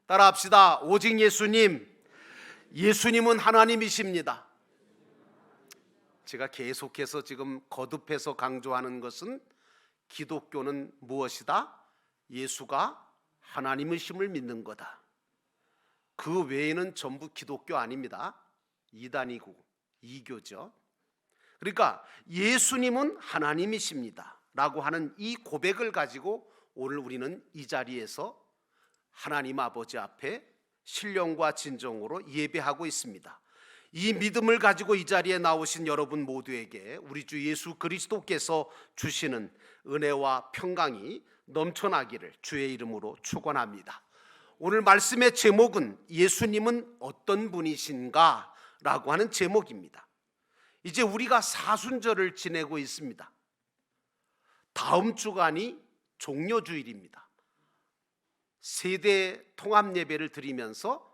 따라합시다. 오직 예수님. 예수님은 하나님이십니다. 제가 계속해서 지금 거듭해서 강조하는 것은 기독교는 무엇이다? 예수가 하나님이심을 믿는 거다. 그 외에는 전부 기독교 아닙니다. 이단이고 이교죠. 그러니까 예수님은 하나님이십니다 라고 하는 이 고백을 가지고 오늘 우리는 이 자리에서 하나님 아버지 앞에 신령과 진정으로 예배하고 있습니다. 이 믿음을 가지고 이 자리에 나오신 여러분 모두에게 우리 주 예수 그리스도께서 주시는 은혜와 평강이 넘쳐나기를 주의 이름으로 축원합니다. 오늘 말씀의 제목은 예수님은 어떤 분이신가 라고 하는 제목입니다. 이제 우리가 사순절을 지내고 있습니다. 다음 주간이 종료주일입니다. 세대 통합 예배를 드리면서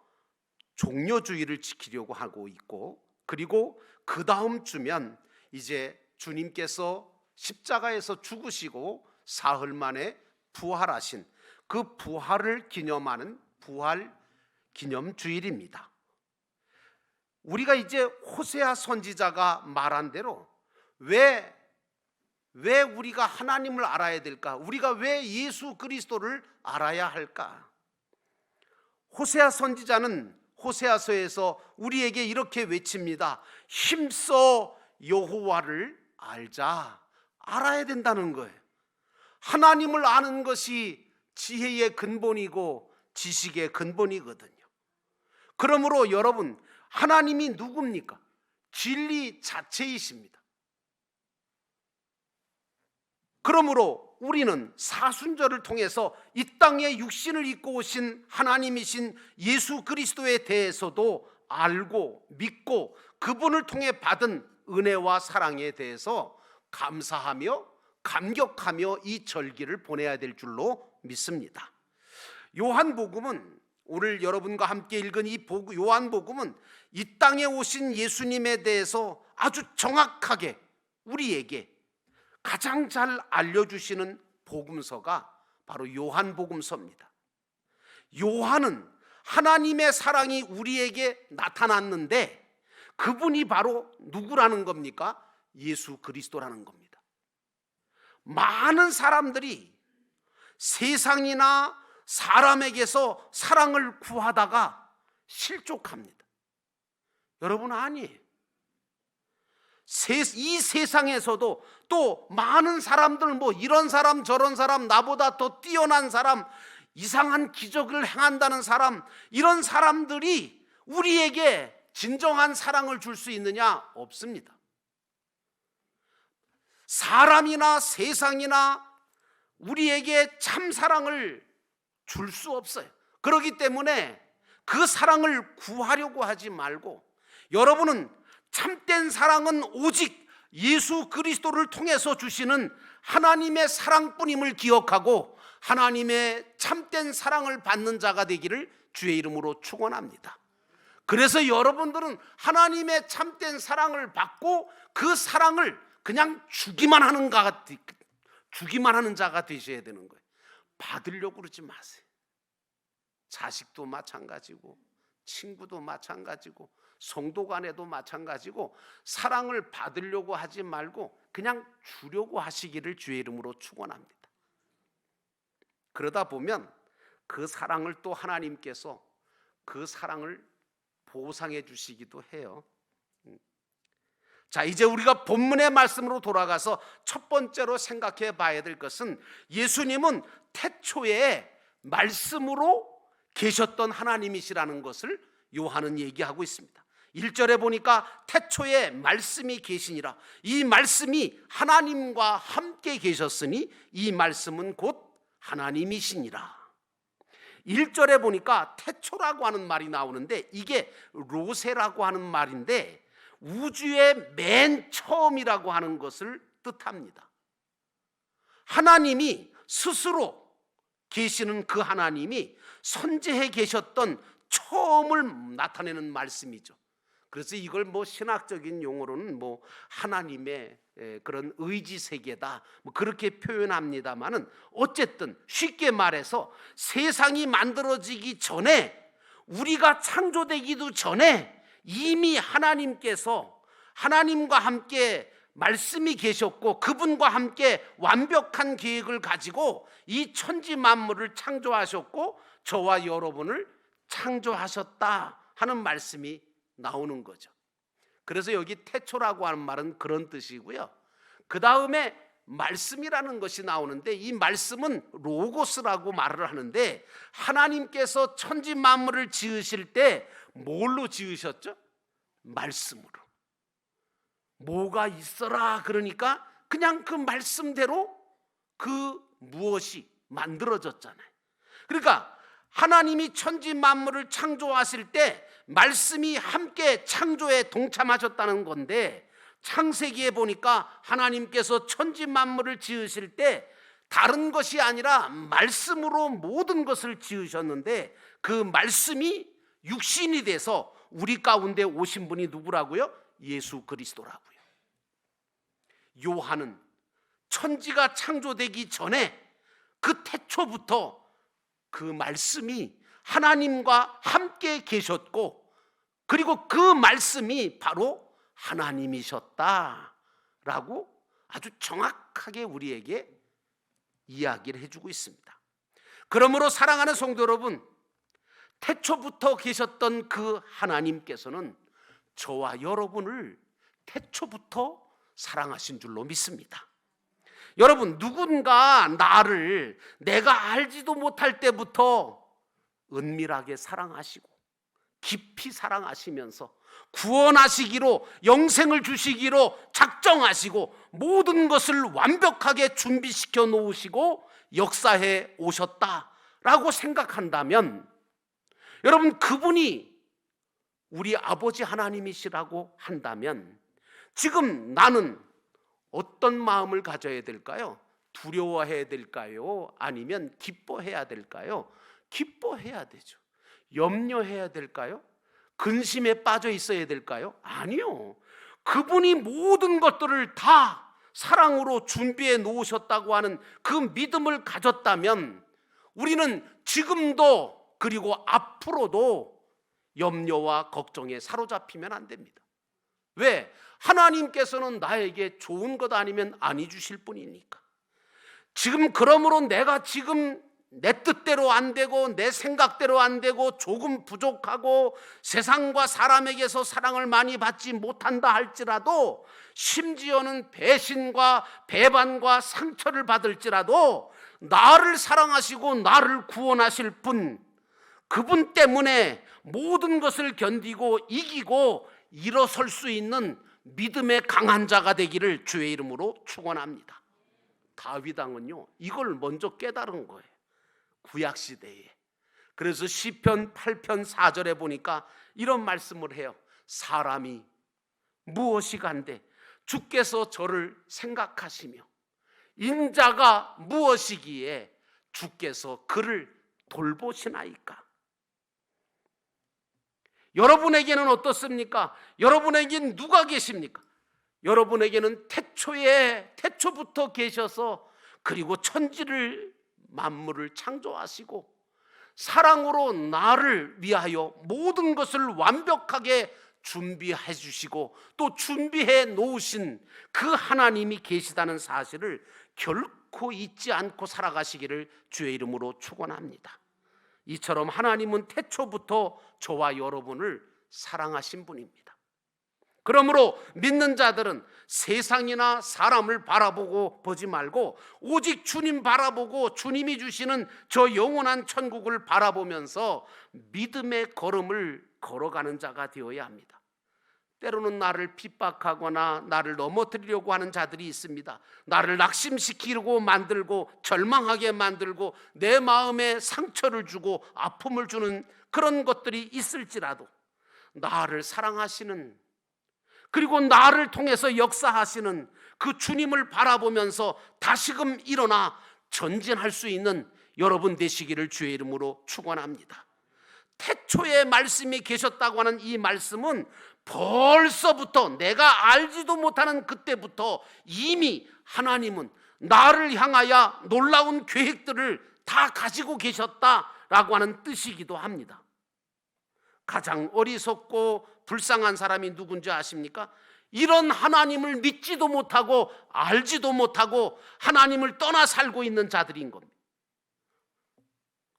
종료주일을 지키려고 하고 있고, 그리고 그 다음 주면 이제 주님께서 십자가에서 죽으시고 사흘 만에 부활하신 그 부활을 기념하는 부활 기념주일입니다. 우리가 이제 호세아 선지자가 말한 대로 왜 우리가 하나님을 알아야 될까? 우리가 왜 예수 그리스도를 알아야 할까? 호세아 선지자는 호세아서에서 우리에게 이렇게 외칩니다. 힘써 여호와를 알자. 알아야 된다는 거예요. 하나님을 아는 것이 지혜의 근본이고 지식의 근본이거든요. 그러므로 여러분, 하나님이 누굽니까? 진리 자체이십니다. 그러므로 우리는 사순절을 통해서 이 땅에 육신을 입고 오신 하나님이신 예수 그리스도에 대해서도 알고 믿고 그분을 통해 받은 은혜와 사랑에 대해서 감사하며 감격하며 이 절기를 보내야 될 줄로 믿습니다. 요한복음은 오늘 여러분과 함께 읽은 이 요한복음은 이 땅에 오신 예수님에 대해서 아주 정확하게 우리에게 가장 잘 알려주시는 복음서가 바로 요한복음서입니다. 요한은 하나님의 사랑이 우리에게 나타났는데 그분이 바로 누구라는 겁니까? 예수 그리스도라는 겁니다. 많은 사람들이 세상이나 사람에게서 사랑을 구하다가 실족합니다. 여러분 아니에요. 이 세상에서도 또 많은 사람들, 이런 사람 저런 사람, 나보다 더 뛰어난 사람, 이상한 기적을 행한다는 사람, 이런 사람들이 우리에게 진정한 사랑을 줄 수 있느냐? 없습니다. 사람이나 세상이나 우리에게 참 사랑을 줄 수 없어요. 그렇기 때문에 그 사랑을 구하려고 하지 말고, 여러분은 참된 사랑은 오직 예수 그리스도를 통해서 주시는 하나님의 사랑뿐임을 기억하고 하나님의 참된 사랑을 받는 자가 되기를 주의 이름으로 축원합니다. 그래서 여러분들은 하나님의 참된 사랑을 받고 그 사랑을 그냥 주기만 하는 자가 되셔야 되는 거예요. 받으려고 그러지 마세요. 자식도 마찬가지고 친구도 마찬가지고 성도 간에도 마찬가지고 사랑을 받으려고 하지 말고 그냥 주려고 하시기를 주의 이름으로 축원합니다. 그러다 보면 그 사랑을 또 하나님께서 그 사랑을 보상해 주시기도 해요. 자, 이제 우리가 본문의 말씀으로 돌아가서 첫 번째로 생각해 봐야 될 것은 예수님은 태초에 말씀으로 계셨던 하나님이시라는 것을 요한은 얘기하고 있습니다. 1절에 보니까 태초에 말씀이 계시니라. 이 말씀이 하나님과 함께 계셨으니 이 말씀은 곧 하나님이시니라. 1절에 보니까 태초라고 하는 말이 나오는데 이게 로세라고 하는 말인데 우주의 맨 처음이라고 하는 것을 뜻합니다. 하나님이 스스로 계시는 그 하나님이 선지해 계셨던 처음을 나타내는 말씀이죠. 그래서 이걸 신학적인 용어로는 하나님의 그런 의지 세계다, 뭐 그렇게 표현합니다만은 어쨌든 쉽게 말해서 세상이 만들어지기 전에, 우리가 창조되기도 전에 이미 하나님께서 하나님과 함께 말씀이 계셨고 그분과 함께 완벽한 계획을 가지고 이 천지 만물을 창조하셨고 저와 여러분을 창조하셨다 하는 말씀이 나오는 거죠. 그래서 여기 태초라고 하는 말은 그런 뜻이고요. 그 다음에 말씀이라는 것이 나오는데 이 말씀은 로고스라고 말을 하는데 하나님께서 천지 만물을 지으실 때 뭘로 지으셨죠? 말씀으로. 뭐가 있어라 그러니까 그냥 그 말씀대로 그 무엇이 만들어졌잖아요. 그러니까 하나님이 천지 만물을 창조하실 때 말씀이 함께 창조에 동참하셨다는 건데, 창세기에 보니까 하나님께서 천지 만물을 지으실 때 다른 것이 아니라 말씀으로 모든 것을 지으셨는데 그 말씀이 육신이 돼서 우리 가운데 오신 분이 누구라고요? 예수 그리스도라고요. 요한은 천지가 창조되기 전에 그 태초부터 그 말씀이 하나님과 함께 계셨고 그리고 그 말씀이 바로 하나님이셨다라고 아주 정확하게 우리에게 이야기를 해주고 있습니다. 그러므로 사랑하는 성도 여러분, 태초부터 계셨던 그 하나님께서는 저와 여러분을 태초부터 사랑하신 줄로 믿습니다. 여러분, 누군가 나를 내가 알지도 못할 때부터 은밀하게 사랑하시고 깊이 사랑하시면서 구원하시기로, 영생을 주시기로 작정하시고 모든 것을 완벽하게 준비시켜 놓으시고 역사해 오셨다라고 생각한다면, 여러분, 그분이 우리 아버지 하나님이시라고 한다면 지금 나는 어떤 마음을 가져야 될까요? 두려워해야 될까요? 아니면 기뻐해야 될까요? 기뻐해야 되죠. 염려해야 될까요? 근심에 빠져 있어야 될까요? 아니요. 그분이 모든 것들을 다 사랑으로 준비해 놓으셨다고 하는 그 믿음을 가졌다면 우리는 지금도 그리고 앞으로도 염려와 걱정에 사로잡히면 안 됩니다. 왜? 하나님께서는 나에게 좋은 것 아니면 아니 주실 분이니까. 지금 그러므로 내가 지금 내 뜻대로 안 되고 내 생각대로 안 되고 조금 부족하고 세상과 사람에게서 사랑을 많이 받지 못한다 할지라도, 심지어는 배신과 배반과 상처를 받을지라도 나를 사랑하시고 나를 구원하실 분, 그분 때문에 모든 것을 견디고 이기고 일어설 수 있는 믿음의 강한 자가 되기를 주의 이름으로 축원합니다. 다윗 왕은요, 이걸 먼저 깨달은 거예요. 구약 시대에. 그래서 시편 8편 4절에 보니까 이런 말씀을 해요. 사람이 무엇이 간데 주께서 저를 생각하시며 인자가 무엇이기에 주께서 그를 돌보시나이까. 여러분에게는 어떻습니까? 여러분에게는 누가 계십니까? 여러분에게는 태초부터 계셔서 그리고 천지를 만물을 창조하시고 사랑으로 나를 위하여 모든 것을 완벽하게 준비해 주시고 또 준비해 놓으신 그 하나님이 계시다는 사실을 결코 잊지 않고 살아가시기를 주의 이름으로 축원합니다. 이처럼 하나님은 태초부터 저와 여러분을 사랑하신 분입니다. 그러므로 믿는 자들은 세상이나 사람을 바라보고 보지 말고 오직 주님 바라보고 주님이 주시는 저 영원한 천국을 바라보면서 믿음의 걸음을 걸어가는 자가 되어야 합니다. 때로는 나를 핍박하거나 나를 넘어뜨리려고 하는 자들이 있습니다. 나를 낙심시키려고 만들고 절망하게 만들고 내 마음에 상처를 주고 아픔을 주는 그런 것들이 있을지라도 나를 사랑하시는, 그리고 나를 통해서 역사하시는 그 주님을 바라보면서 다시금 일어나 전진할 수 있는 여러분 되시기를 주의 이름으로 축원합니다. 태초에 말씀이 계셨다고 하는 이 말씀은 벌써부터 내가 알지도 못하는 그때부터 이미 하나님은 나를 향하여 놀라운 계획들을 다 가지고 계셨다라고 하는 뜻이기도 합니다. 가장 어리석고 불쌍한 사람이 누군지 아십니까? 이런 하나님을 믿지도 못하고 알지도 못하고 하나님을 떠나 살고 있는 자들인 겁니다.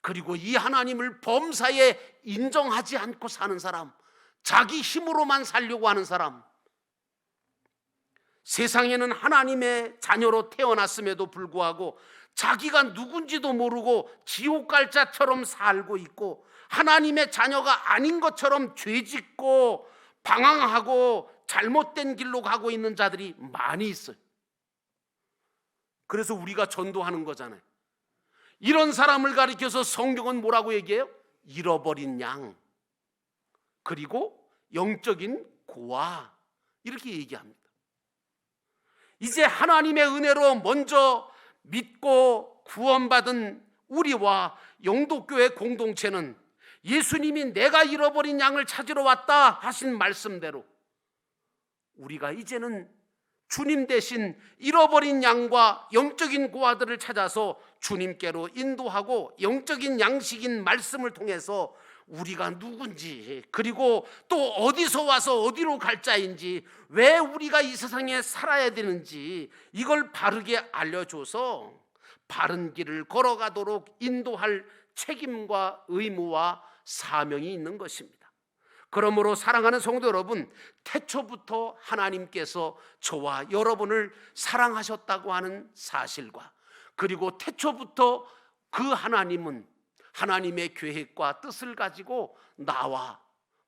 그리고 이 하나님을 범사에 인정하지 않고 사는 사람, 자기 힘으로만 살려고 하는 사람, 세상에는 하나님의 자녀로 태어났음에도 불구하고 자기가 누군지도 모르고 지옥 갈 자처럼 살고 있고 하나님의 자녀가 아닌 것처럼 죄짓고 방황하고 잘못된 길로 가고 있는 자들이 많이 있어요. 그래서 우리가 전도하는 거잖아요. 이런 사람을 가리켜서 성경은 뭐라고 얘기해요? 잃어버린 양, 그리고 영적인 고아, 이렇게 얘기합니다. 이제 하나님의 은혜로 먼저 믿고 구원받은 우리와 영도교회 공동체는 예수님이 내가 잃어버린 양을 찾으러 왔다 하신 말씀대로 우리가 이제는 주님 대신 잃어버린 양과 영적인 고아들을 찾아서 주님께로 인도하고 영적인 양식인 말씀을 통해서 우리가 누군지, 그리고 또 어디서 와서 어디로 갈 자인지, 왜 우리가 이 세상에 살아야 되는지 이걸 바르게 알려줘서 바른 길을 걸어가도록 인도할 책임과 의무와 사명이 있는 것입니다. 그러므로 사랑하는 성도 여러분, 태초부터 하나님께서 저와 여러분을 사랑하셨다고 하는 사실과, 그리고 태초부터 그 하나님은 하나님의 계획과 뜻을 가지고 나와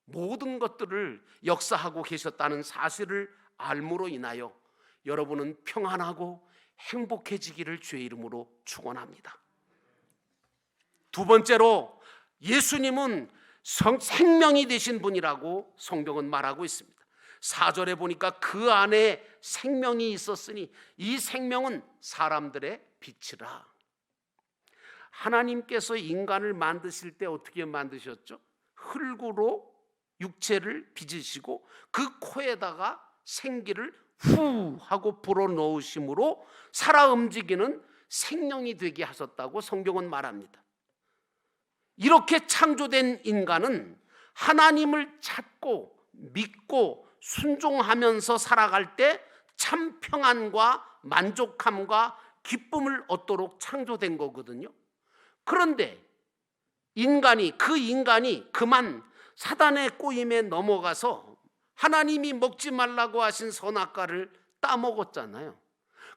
모든 것들을 역사하고 계셨다는 사실을 알므로 인하여 여러분은 평안하고 행복해지기를 주의 이름으로 축원합니다. 두 번째로, 예수님은 생명이 되신 분이라고 성경은 말하고 있습니다. 4절에 보니까 그 안에 생명이 있었으니 이 생명은 사람들의 빛이라. 하나님께서 인간을 만드실 때 어떻게 만드셨죠? 흙으로 육체를 빚으시고 그 코에다가 생기를 후 하고 불어넣으심으로 살아 움직이는 생명이 되게 하셨다고 성경은 말합니다. 이렇게 창조된 인간은 하나님을 찾고 믿고 순종하면서 살아갈 때 참 평안과 만족함과 기쁨을 얻도록 창조된 거거든요. 그런데 인간이 그만 사단의 꼬임에 넘어가서 하나님이 먹지 말라고 하신 선악과를 따먹었잖아요.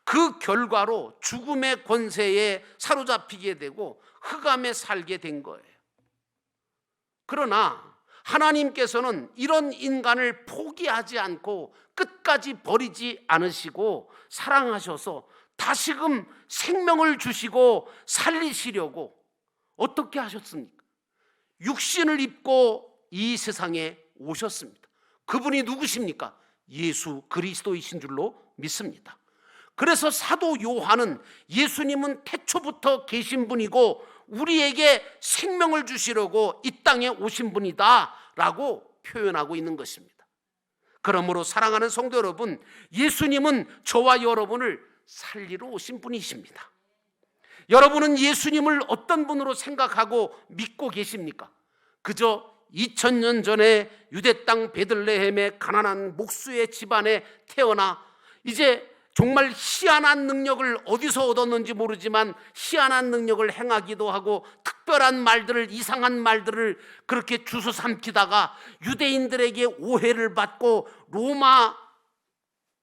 그 결과로 죽음의 권세에 사로잡히게 되고 흑암에 살게 된 거예요. 그러나 하나님께서는 이런 인간을 포기하지 않고 끝까지 버리지 않으시고 사랑하셔서 다시금 생명을 주시고 살리시려고 어떻게 하셨습니까? 육신을 입고 이 세상에 오셨습니다. 그분이 누구십니까? 예수 그리스도이신 줄로 믿습니다. 그래서 사도 요한은 예수님은 태초부터 계신 분이고 우리에게 생명을 주시려고 이 땅에 오신 분이다 라고 표현하고 있는 것입니다. 그러므로 사랑하는 성도 여러분, 예수님은 저와 여러분을 살리러 오신 분이십니다. 여러분은 예수님을 어떤 분으로 생각하고 믿고 계십니까? 그저 2000년 전에 유대 땅 베들레헴의 가난한 목수의 집안에 태어나 이제 정말 희한한 능력을 어디서 얻었는지 모르지만 희한한 능력을 행하기도 하고 특별한 말들을, 이상한 말들을 그렇게 주워 삼키다가 유대인들에게 오해를 받고 로마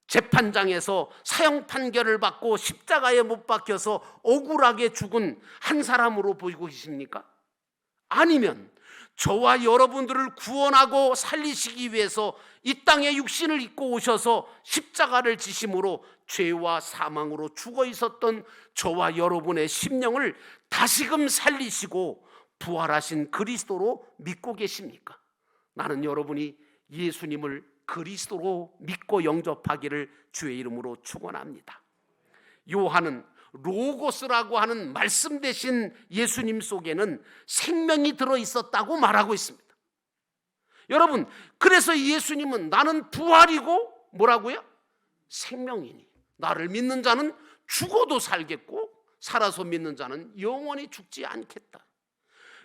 재판장에서 사형 판결을 받고 십자가에 못 박혀서 억울하게 죽은 한 사람으로 보이고 계십니까? 아니면 저와 여러분들을 구원하고 살리시기 위해서 이 땅에 육신을 입고 오셔서 십자가를 지심으로 죄와 사망으로 죽어 있었던 저와 여러분의 심령을 다시금 살리시고 부활하신 그리스도로 믿고 계십니까? 나는 여러분이 예수님을 그리스도로 믿고 영접하기를 주의 이름으로 축원합니다. 요한은 로고스라고 하는 말씀 대신 예수님 속에는 생명이 들어있었다고 말하고 있습니다. 여러분, 그래서 예수님은 나는 부활이고 뭐라고요? 생명이니 나를 믿는 자는 죽어도 살겠고 살아서 믿는 자는 영원히 죽지 않겠다.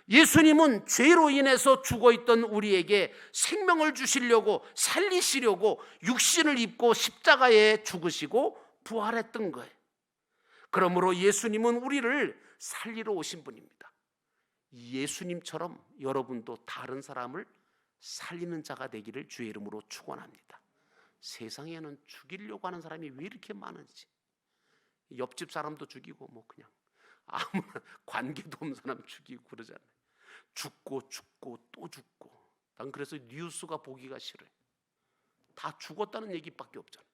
예수님은 죄로 인해서 죽어있던 우리에게 생명을 주시려고 살리시려고 육신을 입고 십자가에 죽으시고 부활했던 거예요. 그러므로 예수님은 우리를 살리러 오신 분입니다. 예수님처럼 여러분도 다른 사람을 살리는 자가 되기를 주의 이름으로 축원합니다. 세상에는 죽이려고 하는 사람이 왜 이렇게 많은지, 옆집 사람도 죽이고 뭐 그냥 아무나 관계도 없는 사람 죽이고 그러잖아요. 죽고 또 죽고. 난 그래서 뉴스가 보기가 싫어요. 다 죽었다는 얘기밖에 없잖아요.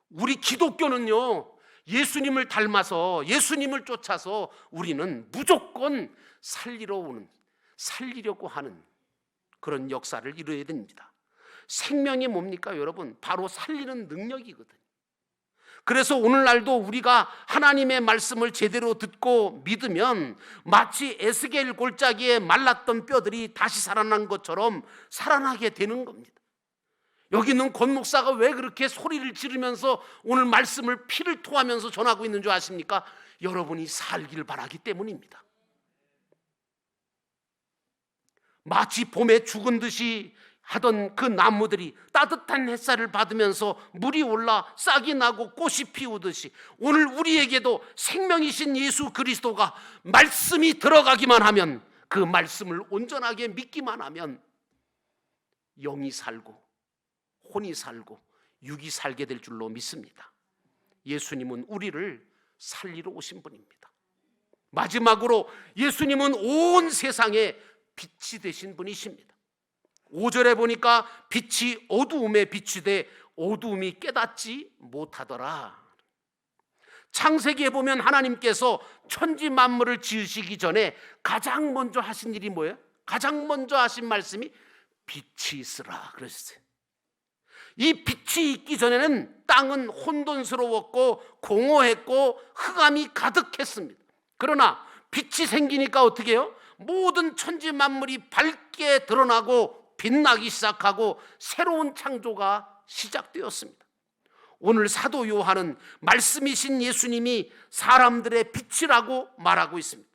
우리 기독교는요, 예수님을 닮아서 예수님을 쫓아서 우리는 무조건 살리려고 하는 그런 역사를 이루어야 됩니다. 생명이 뭡니까 여러분? 바로 살리는 능력이거든요. 그래서 오늘날도 우리가 하나님의 말씀을 제대로 듣고 믿으면 마치 에스겔 골짜기에 말랐던 뼈들이 다시 살아난 것처럼 살아나게 되는 겁니다. 여기 있는 권 목사가 왜 그렇게 소리를 지르면서 오늘 말씀을 피를 토하면서 전하고 있는 줄 아십니까? 여러분이 살길 바라기 때문입니다. 마치 봄에 죽은 듯이 하던 그 나무들이 따뜻한 햇살을 받으면서 물이 올라 싹이 나고 꽃이 피우듯이 오늘 우리에게도 생명이신 예수 그리스도가 말씀이 들어가기만 하면, 그 말씀을 온전하게 믿기만 하면 영이 살고 혼이 살고 육이 살게 될 줄로 믿습니다. 예수님은 우리를 살리러 오신 분입니다. 마지막으로 예수님은 온 세상에 빛이 되신 분이십니다. 5절에 보니까 빛이 어두움에 비추되 어두움이 깨닫지 못하더라. 창세기에 보면 하나님께서 천지 만물을 지으시기 전에 가장 먼저 하신 일이 뭐예요? 가장 먼저 하신 말씀이 빛이 있으라 그랬어요. 이 빛이 있기 전에는 땅은 혼돈스러웠고 공허했고 흑암이 가득했습니다. 그러나 빛이 생기니까 어떻게 해요? 모든 천지 만물이 밝게 드러나고 빛나기 시작하고 새로운 창조가 시작되었습니다. 오늘 사도 요한은 말씀이신 예수님이 사람들의 빛이라고 말하고 있습니다.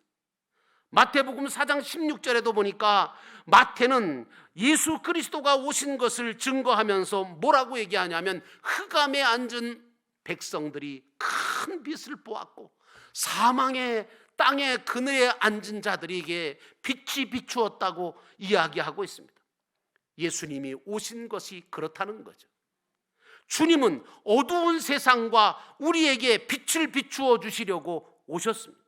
마태복음 4장 16절에도 보니까 마태는 예수 그리스도가 오신 것을 증거하면서 뭐라고 얘기하냐면 흑암에 앉은 백성들이 큰 빛을 보았고 사망의 땅의 그늘에 앉은 자들에게 빛이 비추었다고 이야기하고 있습니다. 예수님이 오신 것이 그렇다는 거죠. 주님은 어두운 세상과 우리에게 빛을 비추어 주시려고 오셨습니다.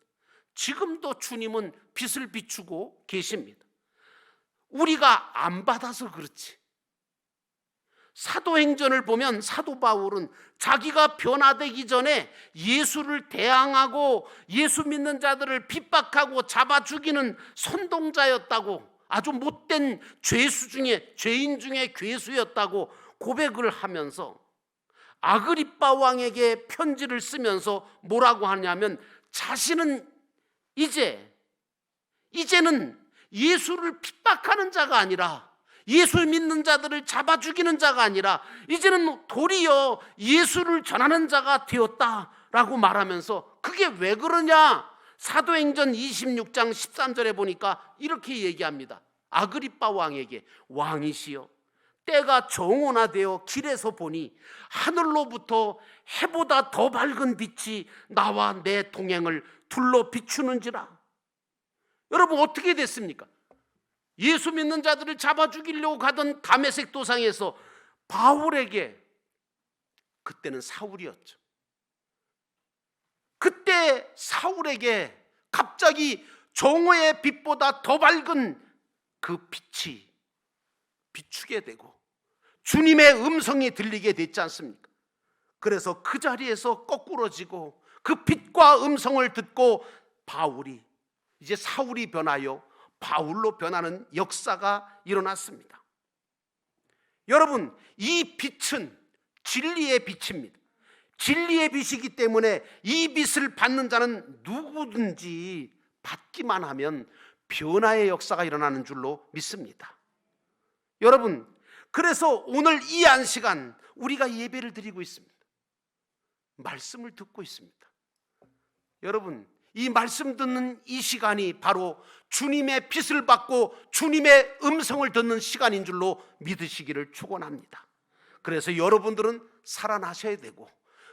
지금도 주님은 빛을 비추고 계십니다. 우리가 안 받아서 그렇지. 사도행전을 보면 사도 바울은 자기가 변화되기 전에 예수를 대항하고 예수 믿는 자들을 핍박하고 잡아 죽이는 선동자였다고, 아주 못된 죄인 중에 괴수였다고 고백을 하면서 아그리빠 왕에게 편지를 쓰면서 뭐라고 하냐면 자신은 이제는 예수를 핍박하는 자가 아니라, 예수 믿는 자들을 잡아 죽이는 자가 아니라 이제는 도리어 예수를 전하는 자가 되었다라고 말하면서, 그게 왜 그러냐? 사도행전 26장 13절에 보니까 이렇게 얘기합니다. 아그리빠 왕에게, 왕이시여, 때가 정오나되어 길에서 보니 하늘로부터 해보다 더 밝은 빛이 나와 내 동행을 둘러 비추는지라. 여러분, 어떻게 됐습니까? 예수 믿는 자들을 잡아 죽이려고 가던 다메섹 도상에서 바울에게, 그때는 사울이었죠, 그때 사울에게 갑자기 정오의 빛보다 더 밝은 그 빛이 비추게 되고 주님의 음성이 들리게 됐지 않습니까? 그래서 그 자리에서 거꾸러지고 그 빛과 음성을 듣고 바울이, 이제 사울이 변하여 바울로 변하는 역사가 일어났습니다. 여러분, 이 빛은 진리의 빛입니다. 진리의 빛이기 때문에 이 빛을 받는 자는 누구든지 받기만 하면 변화의 역사가 일어나는 줄로 믿습니다. 여러분, 그래서 오늘 이 안시간 우리가 예배를 드리고 있습니다. 말씀을 듣고 있습니다. 여러분, 이 말씀 듣는 이 시간이 바로 주님의 빛을 받고 주님의 음성을 듣는 시간인 줄로 믿으시기를 축원합니다. 그래서 여러분들은 살아나셔야 되고,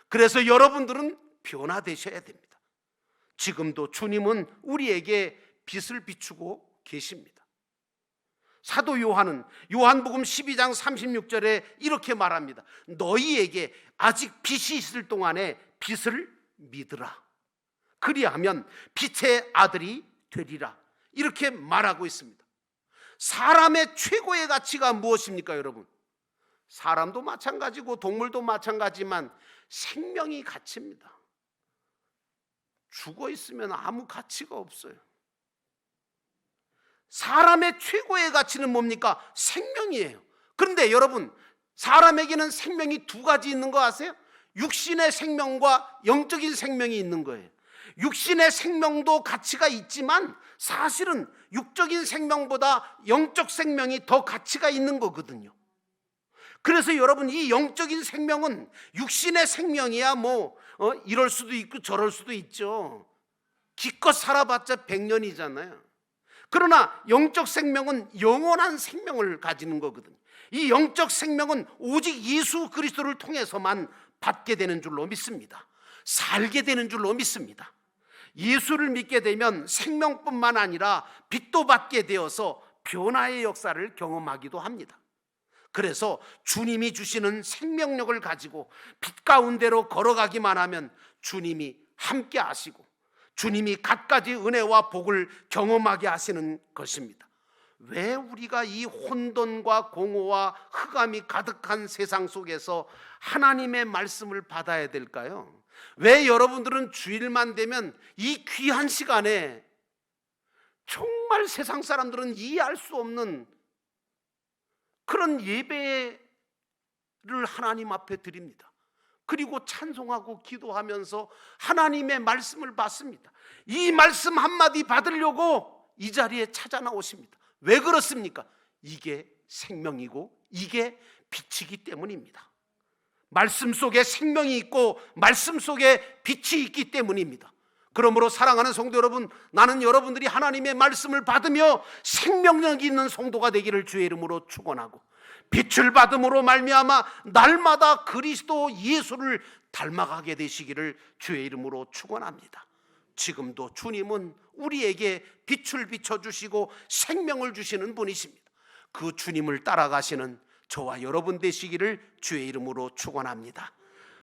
그래서 여러분들은 변화되셔야 됩니다. 지금도 주님은 우리에게 빛을 비추고 계십니다. 사도 요한은 요한복음 12장 36절에 이렇게 말합니다. 너희에게 아직 빛이 있을 동안에 빛을 믿으라. 그리하면 빛의 아들이 되리라. 이렇게 말하고 있습니다. 사람의 최고의 가치가 무엇입니까, 여러분? 사람도 마찬가지고 동물도 마찬가지지만 생명이 가치입니다. 죽어 있으면 아무 가치가 없어요. 사람의 최고의 가치는 뭡니까? 생명이에요. 그런데 여러분, 사람에게는 생명이 두 가지 있는 거 아세요? 육신의 생명과 영적인 생명이 있는 거예요. 육신의 생명도 가치가 있지만 사실은 육적인 생명보다 영적 생명이 더 가치가 있는 거거든요. 그래서 여러분, 이 영적인 생명은 육신의 생명이야 이럴 수도 있고 저럴 수도 있죠. 기껏 살아봤자 100년이잖아요. 그러나 영적 생명은 영원한 생명을 가지는 거거든요. 이 영적 생명은 오직 예수 그리스도를 통해서만 받게 되는 줄로 믿습니다. 살게 되는 줄로 믿습니다. 예수를 믿게 되면 생명뿐만 아니라 빛도 받게 되어서 변화의 역사를 경험하기도 합니다. 그래서 주님이 주시는 생명력을 가지고 빛 가운데로 걸어가기만 하면 주님이 함께 하시고 주님이 갖가지 은혜와 복을 경험하게 하시는 것입니다. 왜 우리가 이 혼돈과 공허와 흑암이 가득한 세상 속에서 하나님의 말씀을 받아야 될까요? 왜 여러분들은 주일만 되면 이 귀한 시간에 정말 세상 사람들은 이해할 수 없는 그런 예배를 하나님 앞에 드립니다. 그리고 찬송하고 기도하면서 하나님의 말씀을 받습니다. 이 말씀 한마디 받으려고 이 자리에 찾아 나오십니다. 왜 그렇습니까? 이게 생명이고 이게 빛이기 때문입니다. 말씀 속에 생명이 있고 말씀 속에 빛이 있기 때문입니다. 그러므로 사랑하는 성도 여러분, 나는 여러분들이 하나님의 말씀을 받으며 생명력 있는 성도가 되기를 주의 이름으로 축원하고 빛을 받음으로 말미암아 날마다 그리스도 예수를 닮아가게 되시기를 주의 이름으로 축원합니다. 지금도 주님은 우리에게 빛을 비춰주시고 생명을 주시는 분이십니다. 그 주님을 따라가시는 저와 여러분 되시기를 주의 이름으로 축원합니다.